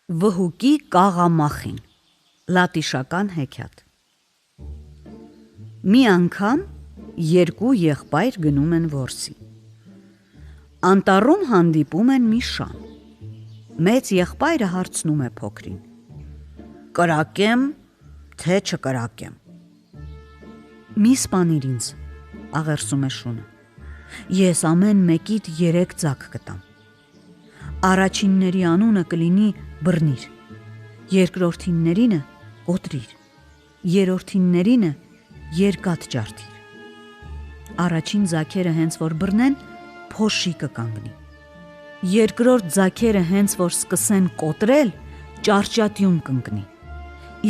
Վհուկի կաղամախին, լատիշական հեքիաթ։ Մի անգամ երկու եղբայր գնում են որսի։ Անտառում հանդիպում են մի շան։ Մեծ եղբայրը հարցնում է փոքրին. «Կրակեմ, թե չկրակեմ»։ «Մի սպանիր ինձ», աղերսում է շունը։ «Ես ամեն մեկիդ 3 ձագ կտամ։ Առաջինների անունը կլինի բռնիր, երկրորդիններինը կոտրիր, երրորդիններինը երկաթ ջարդիր։ Առաջին ձագերը հենց որ բռնեն, փոշի կկանգնի։ Երկրորդ ձագերը հենց որ սկսեն կոտրել, ճարճատյուն կընկնի։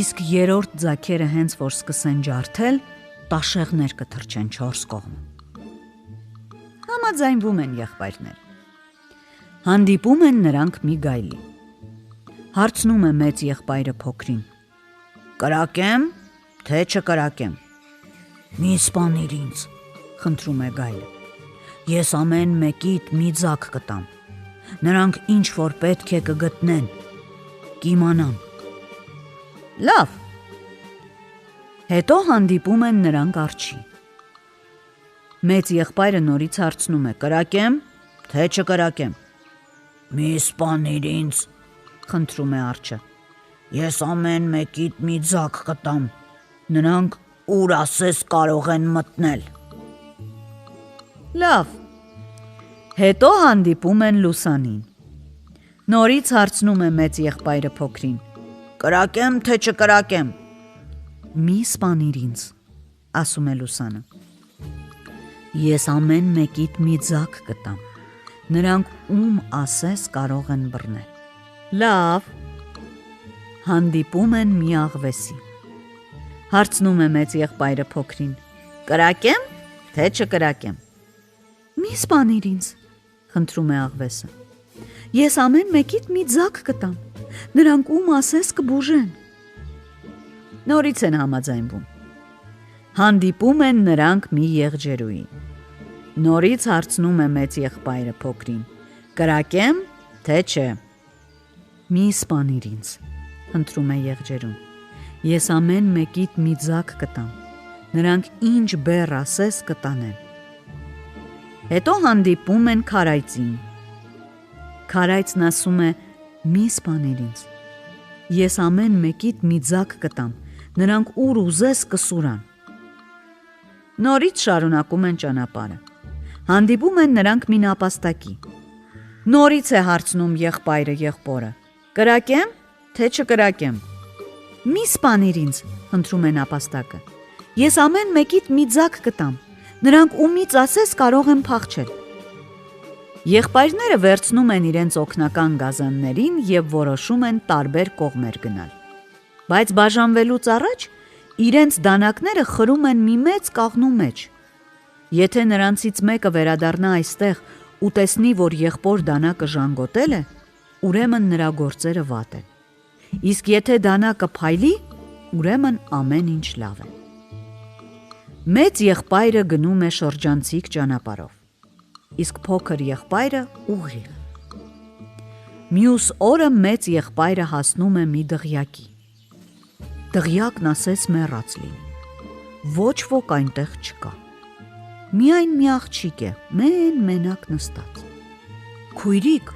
Իսկ երրորդ ձագերը հենց որ սկսեն ջարդել, տաշեղներ կթռչեն 4 կողմը»։ Համաձայնվում են եղբայրները։ Հանդիպում են նրանք մի գայլի։ Հարցնում է մեծ եղբայրը փոքրին. «Կրակեմ, թե չկրակեմ»։ «Մի սպանիր ինձ», խնդրում է գայլը։ «Ես ամեն մեկիդ մի ձագ կտամ։ Նրանք ինչ որ պետք է կգտնեն, կիմանամ»։ «Լավ»։ Հետո հանդիպում են նրանք արջի։ Մեծ եղբայրը նորից հարցնում է. «Կրակեմ, թե չկրակեմ»։ «Մի սպանիր ինձ», խնդրում է արջը։ «Ես ամեն մեկիդ մի ձագ կտամ։ Նրանք ուր ասես կարող են մտնել»։ «Լավ»։ Հետո հանդիպում են լուսանին։ Նորից հարցնում է մեծ եղբայրը փոքրին. «Կրակեմ, թե չկրակեմ»։ «Մի սպանիր ինձ», ասում է լուսանը։ «Ես ամեն մեկիդ մի ձագ կտամ։ Նրանք ում ասես կարող են բռնել»։ «Լավ»։ Հանդիպում են մի աղվեսի։ Հարցնում է մեծ եղբայրը փոքրին. «Կրակեմ, թե չկրակեմ»։ «Մի սպանիր ինձ», խնդրում է աղվեսը։ «Ես ամեն մեկիդ մի ձագ կտամ։ Նրանք ում ասես կբուժեն»։ Նորից են համաձայնվում։ Հանդիպում են նրանք մի եղջերուի։ Նորից հարցնում է մեծ եղբայրը փոքրին. «Կրակեմ, թե չէ»։ «Մի սպանիր ինձ», խնդրում է եղջերուն։ «Ես ամեն մեկիդ մի ձագ կտամ։ Նրանք ինչ բեռ ասես կտանեն»։ Հետո հանդիպում են քարայծին։ Քարայծն ասում է. «Մի սպանիր ինձ։ Ես ամեն մեկիդ մի ձագ կտամ։ Նրանք ուր ուզես կսուրան»։ Նորից շարունակում են ճանապարհը։ Հանդիպում են նրանք մի նապաստակի։ Նորից է հարցնում եղբայրը եղբորը. «Կրակեմ, թե չկրակեմ»։ «Մի սպանիր ինձ», խնդրում է նապաստակը։ «Ես ամեն մեկիդ մի ձագ կտամ։ Նրանք ումից ասես կարող են փախչել»։ Եղբայրները վերցնում են իրենց օգնական գազաններին և որոշում են տարբեր կողմեր գնալ։ Բայց բաժանվելուց առաջ իրենց դանակները խրում են մի մեծ կաղնու մեջ։ Եթե նրանցից մեկը վերադառնա այստեղ ու տեսնի, որ եղբոր դանակը ժանգոտել է, ուրեմն նրա գործերը վատ են։ Իսկ եթե դանակը փայլի, ուրեմն ամեն ինչ լավ է։ Մեծ եղբայրը գնում է շրջանցիկ ճանապարհով, իսկ փոքր եղբայրը ուղիղ։ Մյուս օրը մեծ եղբայրը հասնում է մի դղյակի։ Դղյակն ասես մեռած լինի։ Ոչ ոք այնտեղ չկա։ Միայն մի աղջիկ է, մենակ նստած։ «Քույրիկ,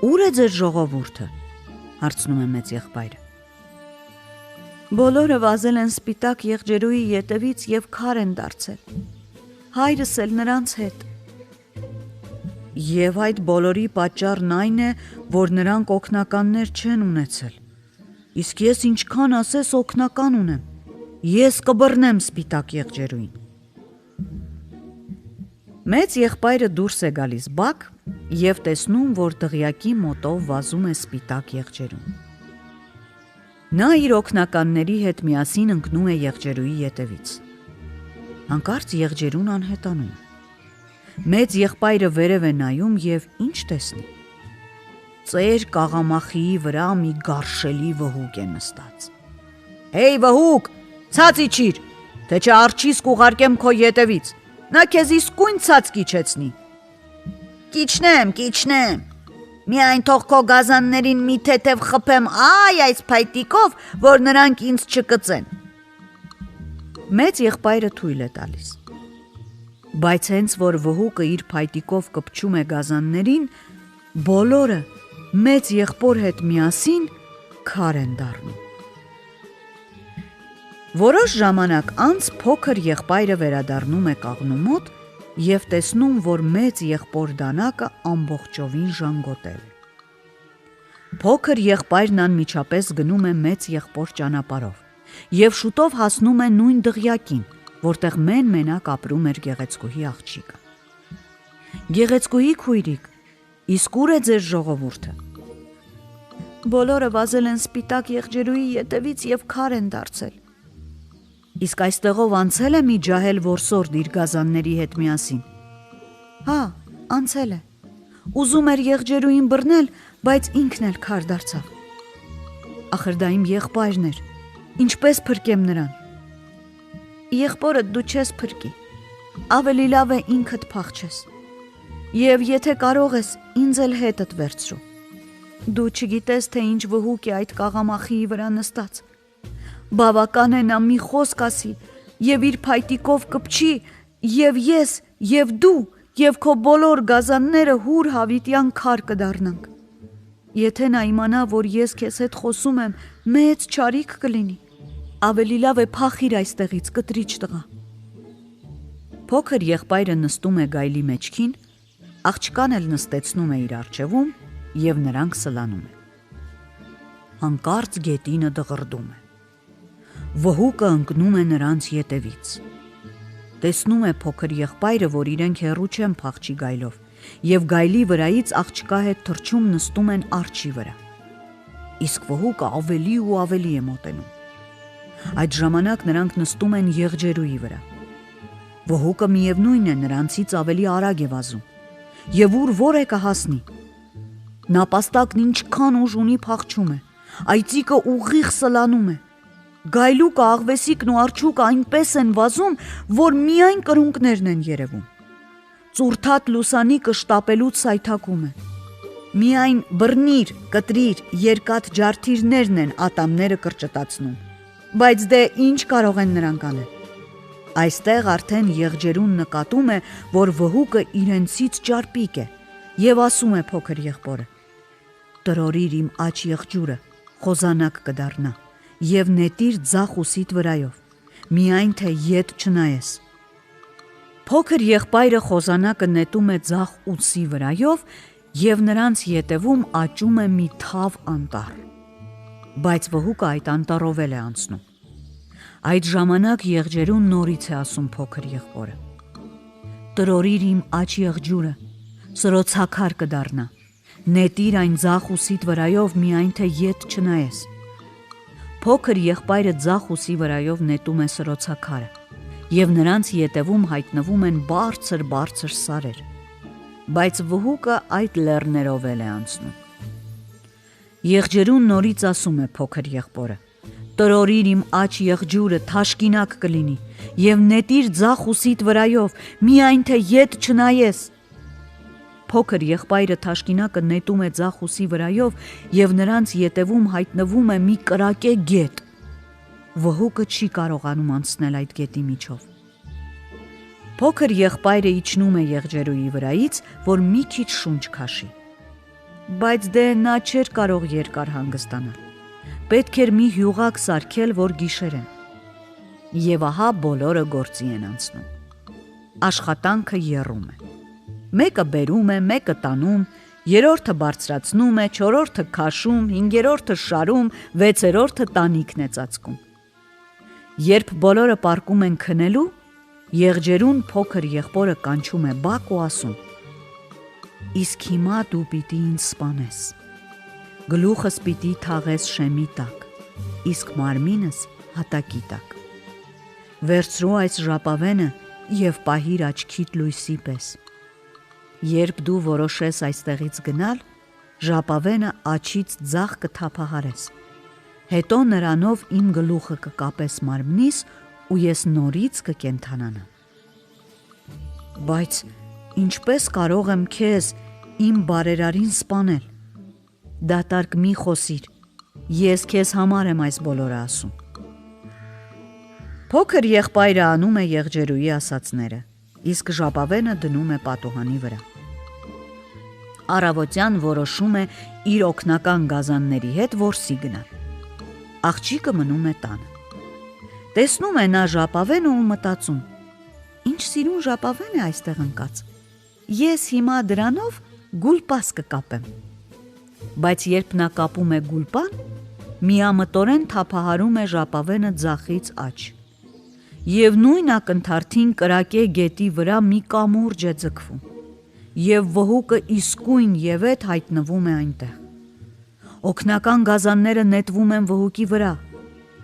ուր է ձեր ժողովուրդը»։ Հարցնում է մեծ եղբայրը։ «Բոլորը վազել են սպիտակ եղջերուի ետևից և քար են դարձել։ Հայրս էլ նրանց հետ»։ «Եվ այդ բոլորի պատճառն այն է, որ նրանք օգնականներ չեն ունեցել։ Իսկ ես ինչքան ասես օգնական ունեմ։ Ես կբռնեմ սպիտակ եղջերուին»։ Մեծ եղբայրը դուրս է գալիս բակ և տեսնում, որ դղյակի մոտով վազում է սպիտակ եղջերուն։ Նա իր օգնականների հետ միասին ընկնում է եղջերուի ետևից։ Հանկարծ եղջերուն անհետանում։ Մեծ եղբայրը վերև է նայում և ինչ տեսնի։ Ծեր կաղամախիի վրա մի գարշելի վհուկ է նստած։ «Հեյ վհուկ, ցած իջիր, թե չէ արջիս կուղարկեմ քո ետևից, նա քեզ իսկույն ցած կիջեցնի»։ «Կիջնեմ, Միայն թող քո գազաններին մի թեթև խփեմ այս փայտիկով, որ նրանք ինձ չկծեն։ Մեծ եղբայրը թույլ է տալիս։ Բայց հենց որ վհուկը իր փայտիկով կպչում է գազաններին, բոլորը մեծ եղբոր հետ միասին քար են դառնում։ Որոշ ժամանակ անց փոքր եղբայրը վերադառնում է կաղնու մոտ և տեսնում, որ մեծ եղբոր դանակը ամբողջովին ժանգոտել է։ Փոքր եղբայրն անմիջապես գնում է մեծ եղբոր ճանապարհով և շուտով հասնում է նույն դղյակին, որտեղ մեն-մենակ ապրում էր գեղեցկուհի աղջիկը։ Գեղեցկուհի քույրիկ, իսկ ուր է ձեր ժողովուրդը։ Բոլորը վազել են սպիտակ եղջերուի ետևից և քար են դարձել։ Իսկ այստեղով անցել է մի ջահել որսորդ իր գազանների հետ միասին։ Հա, անցել է։ Ուզում էր եղջերուին բռնել, բայց ինքն էլ քար դարձավ։ Ախր դա իմ եղբայրն էր։ Ինչպես փրկեմ նրան։ Եղբորդ դու չես փրկի։ Ավելի լավ է ինքդ փախչես։ Եվ եթե կարող ես, ինձ էլ հետդ վերցրու։ Դու չգիտես, թե ինչ վհուկ է այդ կաղամախիի վրա նստած։ Բավական է նա մի խոսք ասի և իր փայտիկով կպչի, և ես, և դու, և քո բոլոր գազանները հուր հավիտյան քար կդառնանք։ Եթե նա իմանա, որ ես քեզ հետ խոսում եմ, մեծ չարիք կլինի։ Ավելի լավ է փախիր այստեղից, կտրիչ տղա։ Փոքր եղբայրը նստում է գայլի մեջքին, աղջկան էլ նստեցնում է իր առջևում և նրանք սլանում են։ Հանկարծ գետինը դղրդում է։ Վհուկը ընկնում է նրանց ետևից։ Տեսնում է փոքր եղբայրը, որ իրենք հեռու չեն փախչի գայլով, և գայլի վրայից աղջկա հետ թռչում նստում են արջի վրա։ Իսկ վհուկը ավելի ու ավելի է մոտենում։ Այդ ժամանակ նրանք նստում են եղջերուի վրա։ Վհուկը միևնույն է նրանցից ավելի արագ է վազում։ Եվ ուր որ է կհասնի։ Նապաստակն ինչքան ուժ ունի փախչում է, այծիկը ուղիղ սլանում է։ Գայլուկը, աղվեսիկն ու արջուկը այնպես են վազում, որ միայն կրունկներն են երևում։ Ծուրթատ լուսանիկը շտապելուց սայթաքում է։ Միայն բռնիր, կտրիր, երկաթ ջարդիրներն են ատամները կրճտացնում։ Բայց դե ինչ կարող են նրանք անել։ Այստեղ արդեն եղջերուն նկատում է, որ վհուկը իրենցից ճարպիկ է, և ասում է փոքր եղբորը. տրորիր իմ աջ եղջյուրը, խոզանակ կդառնա, և նետիր ձախ ուսիդ վրայով, միայն թե ետ չնայես։ Փոքր եղբայրը խոզանակը նետում է ձախ ուսի վրայով և նրանց ետևում աճում է մի թավ անտառ։ Բայց վհուկը այդ անտառով էլ է անցնում։ Այդ ժամանակ եղջերուն նորից է ասում փոքր եղբորը. տրորիր իմ աջ եղջյուրը, սրոցաքար կդառնա, նետիր այն ձախ ուսիդ վրայով, միայն թե ետ չնայես։ Փոքր եղբայրը ձախ ուսի վրայով նետում է սրոցաքարը, և նրանց ետևում հայտնվում են բարձր սարեր, բայց վհուկը այդ լեռներով էլ է անցնում։ Եղջերուն նորից ասում է փոքր եղբորը. տրորիր իմ աջ եղջյուրը, թաշկինակ կլինի, և նետիր ձախ ուսիդ վրայով, միայն թե ետ չնայես։ Փոքր եղբայրը թաշկինակը նետում է ձախ ուսի վրայով, և նրանց ետևում հայտնվում է մի կրակե գետ։ Վհուկը չի կարողանում անցնել այդ գետի միջով։ Փոքր եղբայրը իջնում է եղջերուի վրայից, որ մի քիչ շունչ քաշի։ Բայց դե նա չէր կարող երկար հանգստանալ։ Պետք էր մի հյուղակ սարքել, որ գիշերեն։ Եվ ահա բոլորը գործի են անցնում։ Աշխատանքը եռում է։ Մեկը բերում է, մեկը տանում, երրորդը բարձրացնում է, չորրորդը քաշում, հինգերորդը շարում, վեցերորդը տանիքն է ծածկում։ Երբ բոլորը պառկում են քնելու, եղջերուն փոքր եղբորը կանչում է բակ ու ասում. իսկ հիմա դու պիտի ինձ սպանես։ Գլուխս պիտի թաղես շեմի տակ, իսկ մարմինս հատակի տակ։ Վերցրու այս ժապավենը և պահիր աչքիդ լույսի պես։ Երբ դու որոշես այստեղից գնալ, ժապավենը աջից ձախ կթափահարես։ Հետո նրանով իմ գլուխը կկապես մարմնիս ու ես նորից կկենդանանամ։ Բայց ինչպես կարող եմ քեզ, իմ բարերարին սպանել, Դատարկ մի խոսիր, ես քեզ համար եմ այս բոլորը ասում։ Փոքր եղբայրը անում է եղջերուի ասածները, իսկ ժապավենը դնում է պատուհանի վրա։ Առավոտյան որոշում է իր օգնական գազանների հետ որսի գնալ։ Աղջիկը մնում է տանը։ Տեսնում է նա ժապավենը ու մտածում. ինչ սիրուն ժապավեն է այստեղ ընկած։ Ես հիմա դրանով գուլպաս կկապեմ։ Բայց երբ նա կապում է գուլպան, միամտորեն թափահարում է ժապավենը ձախից աջ։ Եվ նույն ակնթարթին կրակե գետի վրա մի կամուրջ է ձգվում, և վհուկը իսկույն ևեթ հայտնվում է այնտեղ։ Օգնական գազանները նետվում են վհուկի վրա,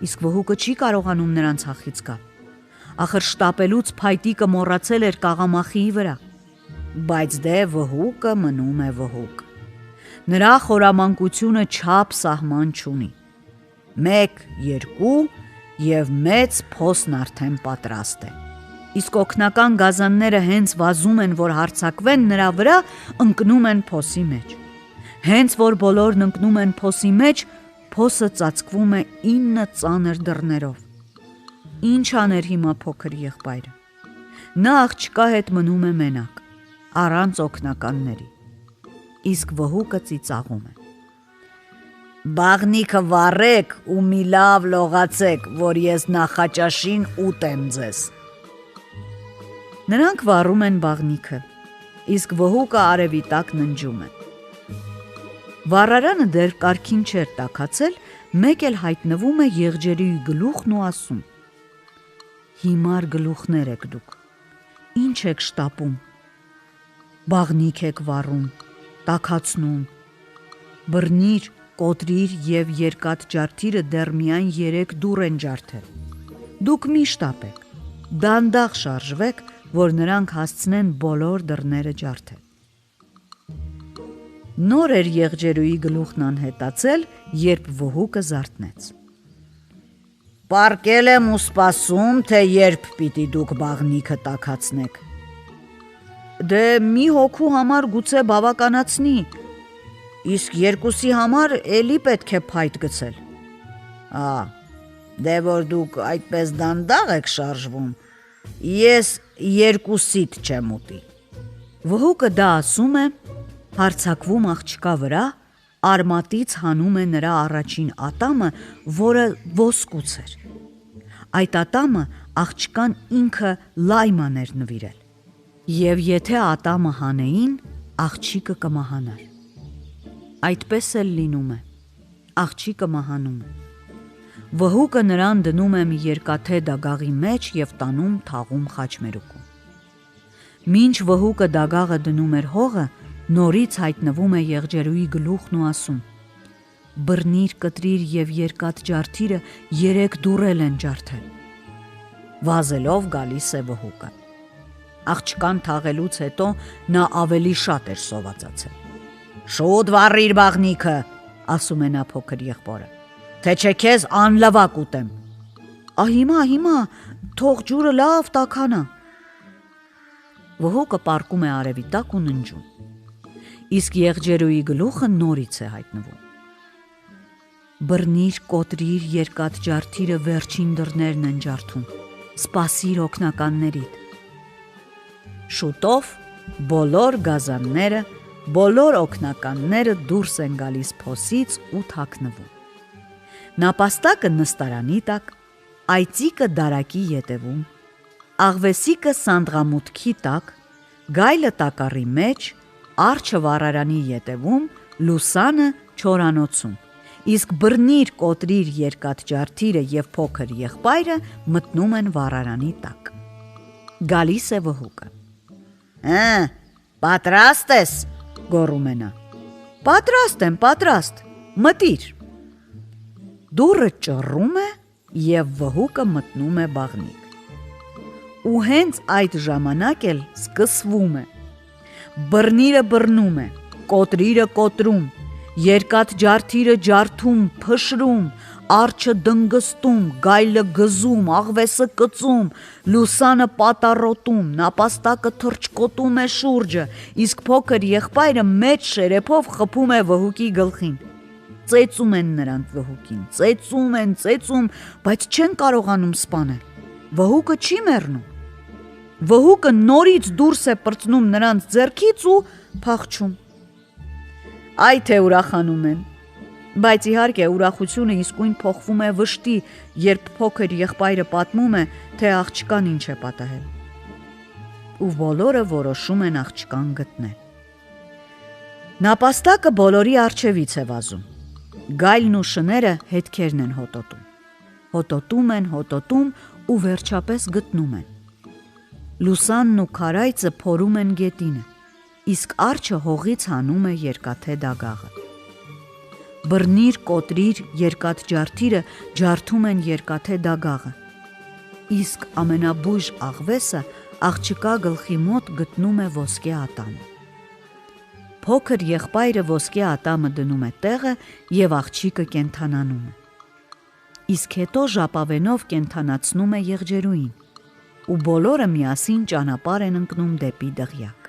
իսկ վհուկը չի կարողանում նրան ցախից գալ։ Ախր շտապելուց փայտիկը մոռացել էր կաղամախիի վրա, բայց դե վհուկը մնում է վհուկ։ Նրա խորամանկությունը չափ սահման չունի։ 1, 2 և մեծ փոսն արդեն պատրաստ է։ Իսկ օգնական գազանները հենց վազում են, որ հարձակվեն նրա վրա, ընկնում են փոսի մեջ։ Հենց որ բոլորն ընկնում են փոսի մեջ, փոսը ծածկվում է 9 ծանր դռներով։ Ինչ աներ հիմա փոքր եղբայրը։ Նա աղջկա հետ մնում է մենակ, առանց օգնականների, իսկ վհուկը ծիծաղում է. Բաղնիքը վառեք ու մի լավ լողացեք, որ ես նախաճաշին ուտեմ ձեզ։ Նրանք վառում են բաղնիքը, իսկ վհուկը արևի տակ ննջում է։ Վառարանը դեռ կարգին չէր տաքացել, մեկ էլ հայտնվում է եղջերուի գլուխն ու ասում. Հիմար գլուխներ եք դուք, ինչ եք շտապում, բաղնիք եք վառում, տաքացնում, բռնիր, կոտրիր և երկաթ ջարդիրը դեռ միայն 3 դուռ են ջարդել։ Դուք մի շտապեք, դանդաղ շարժվեք, որ նրանք հասցնեն բոլոր դռները ջարդել։ Նոր էր եղջերուի գլուխն անհետացել, երբ վհուկը զարթնեց։ Պառկել եմ ու սպասում, թե երբ պիտի դուք բաղնիքը տաքացնեք։ Դե մի հոգու համար գուցե բավականացնի, իսկ 2-ի համար էլի պետք է փայտ գցել։ Դե որ դուք այդպես դանդաղ եք շարժվում, ես 2-ից չեմ ուտի։ Վհուկը դա ասում է, հարձակվում աղջկա վրա, արմատից հանում է նրա առաջին ատամը, որը ոսկուց էր։ Այդ ատամը աղջկան ինքը լայման էր նվիրել, և եթե ատամը հանեին, աղջիկը կմահանար։ Այդպես էլ լինում է, աղջիկը մահանում է։ Վհուկը նրան դնում է մի երկաթե դագաղի մեջ և տանում թաղում խաչմերուկում։ Մինչ վհուկը դագաղը դնում էր հողը, նորից հայտնվում է եղջերուի գլուխն ու ասում. բռնիր, կտրիր և երկաթ ջարդիրը 3 դուռ են ջարդել։ Վազելով գալիս է վհուկը։ Աղջկան թաղելուց հետո նա ավելի շատ էր սովածացել։ Շուտ վառիր բաղնիքը, ասում է նա փոքր եղբորը, թե չէ քեզ անլավակ ուտեմ։ Հիմա, թող ջուրը լավ տաքանա։ Վհուկը պառկում է արևի տակ ու ննջում, իսկ եղջերուի գլուխը նորից է հայտնվում։ Բռնիր, կոտրիր, երկաթ ջարդիրը վերջին դռներն են ջարդում, սպասիր օգնականներիդ։ Շուտով բոլոր գազանները, բոլոր օգնականները դուրս են գալիս փոսից ու թաքնվում։ Նապաստակը նստարանի տակ, այծիկը դարակի ետևում, աղվեսիկը սանդղամուտքի տակ, գայլը տակառի մեջ, արջը վառարանի ետևում, լուսանը չորանոցում, իսկ բռնիր, կոտրիր, երկաթ ջարդիրը և փոքր եղբայրը մտնում են վառարանի տակ։ Գալիս է վհուկը։ Պատրաստ ես, գոռում է նա։ Պատրաստ, մտիր։ Դուռը ճռռում է և վհուկը մտնում է բաղնիք։ Ու հենց այդ ժամանակ էլ սկսվում է։ Բռնիրը բռնում է, կոտրիրը կոտրում, երկաթ ջարդիրը ջարդում, փշրում, Արջը դնգստում, գայլը գզում, աղվեսը կծում, լուսանը պատառոտում, նապաստակը թռչկոտում է շուրջը, իսկ փոքր եղբայրը մեծ շերեփով խփում է վհուկի գլխին։ Ծեծում են նրանք վհուկին, ծեծում, բայց չեն կարողանում սպանել։ Վհուկը չի մեռնում։ Վհուկը նորից դուրս է պրծնում նրանց ձեռքից ու փախչում։ Այ թե ուրախանում են։ Բայց իհարկե ուրախությունը իսկույն փոխվում է վշտի, երբ փոքր եղբայրը պատմում է, թե աղջկան ինչ է պատահել։ Ու բոլորը որոշում են աղջկան գտնել։ Նապաստակը բոլորի առջևից է վազում։ Գայլն ու շները հետքերն են հոտոտում են ու վերջապես գտնում են։ Լուսանն ու քարայծը փորում են գետինը, իսկ արջը հողից հանում է երկաթե դագաղը։ Բռնիր, կոտրիր, երկաթ ջարդիրը ջարդում են երկաթե դագաղը, իսկ ամենաբույժ աղվեսը աղջկա գլխի մոտ գտնում է ոսկե ատամը։ Փոքր եղբայրը ոսկե ատամը դնում է տեղը և աղջիկը կենդանանում է։ Իսկ հետո ժապավենով կենդանացնում է եղջերուին, ու բոլորը միասին ճանապարհ են ընկնում դեպի դղյակ։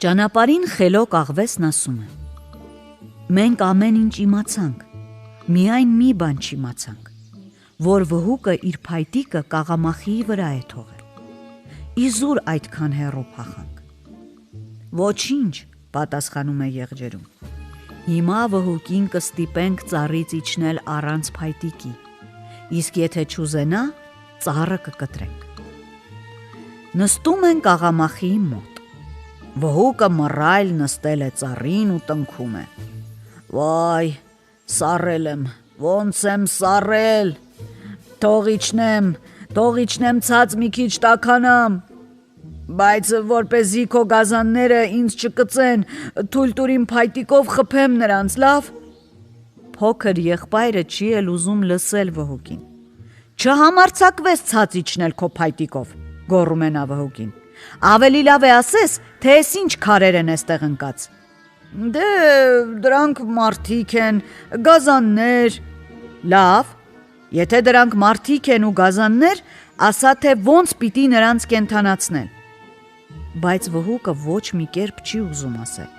Ճանապարհին խելոք աղվեսն ասում է. մենք ամեն ինչ իմացանք, միայն մի բան չիմացանք, որ վհուկը իր փայտիկը կաղամախիի վրա է թողել։ Իզուր այդքան հեռու փախանք։ Ոչինչ, պատասխանում է եղջերուն։ Հիմա վհուկին կստիպենք ծառից իջնել առանց փայտիկի, իսկ եթե չուզենա, ծառը կկտրենք։ Նստում են կաղամախիի մոտ։ Վհուկը մռայլ նստել է ծառին ու տնքում է. Վայ, սառել եմ, ոնց եմ սառել, թող իջնեմ ցած մի քիչ տաքանամ, բայց որպեսզի քո գազանները ինձ չկծեն, թույլ տուր իմ փայտիկով խփեմ նրանց, լավ։ Փոքր եղբայրը չի էլ ուզում լսել վհուկին։ Չհամարձակվես ցած իջնել քո փայտիկով, գոռում է նա վհուկին։ Ավելի լավ է ասես, թե ես ինչ քարեր են այստեղ ընկած։ Դե դրանք մարդիկ են, գազաններ։ Լավ, եթե դրանք մարդիկ են ու գազաններ, ասա թե ոնց պիտի նրանց կենդանացնել։ Բայց վհուկը ոչ մի կերպ չի ուզում ասել։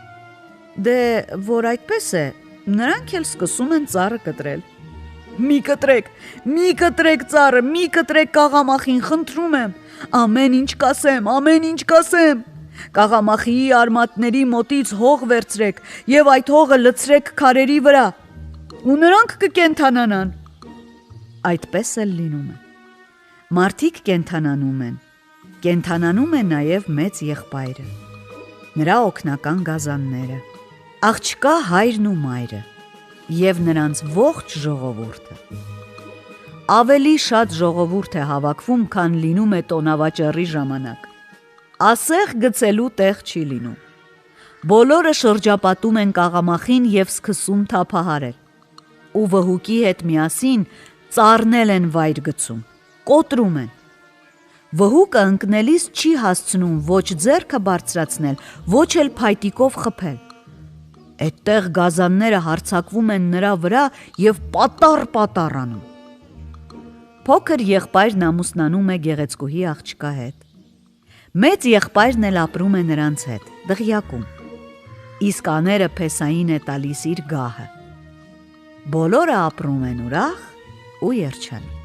Դե որ այդպես է, նրանք էլ սկսում են ծառը կտրել։ Մի կտրեք ծառը, մի կտրեք կաղամախին, խնդրում եմ, ամեն ինչ կասեմ։ Կաղամախիի արմատների մոտից հող վերցրեք և այդ հողը լցրեք քարերի վրա, ու նրանք կկենդանանան։ Այդպես էլ լինում է։ Մարդիկ կենդանանում են, կենդանանում է նաև մեծ եղբայրը, նրա օգնական գազանները, աղջկա հայրն ու մայրը և նրանց ողջ ժողովուրդը։ Ավելի շատ ժողովուրդ է հավաքվում, քան լինում է տոնավաճառի ժամանակ։ Ասեղ գցելու տեղ չի լինում։ Բոլորը շրջապատում են կաղամախին և սկսում թափահարել։ Ու վհուկի հետ միասին ծառնել են վայր գցում, կոտրում են։ Վհուկը ընկնելիս չի հասցնում ոչ ձեռքը բարձրացնել, ոչ էլ փայտիկով խփել։ Այդտեղ գազանները հարձակվում են նրա վրա և պատառ անում։ Փոքր եղբայրն ամուսնանում է գեղեցկուհի աղջկա հետ։ Մեծ եղբայրն էլ ապրում է նրանց հետ, դղյակում, իսկ աները փեսային է տալիս իր գահը։ Բոլորը ապրում են ուրախ ու երջանիկ։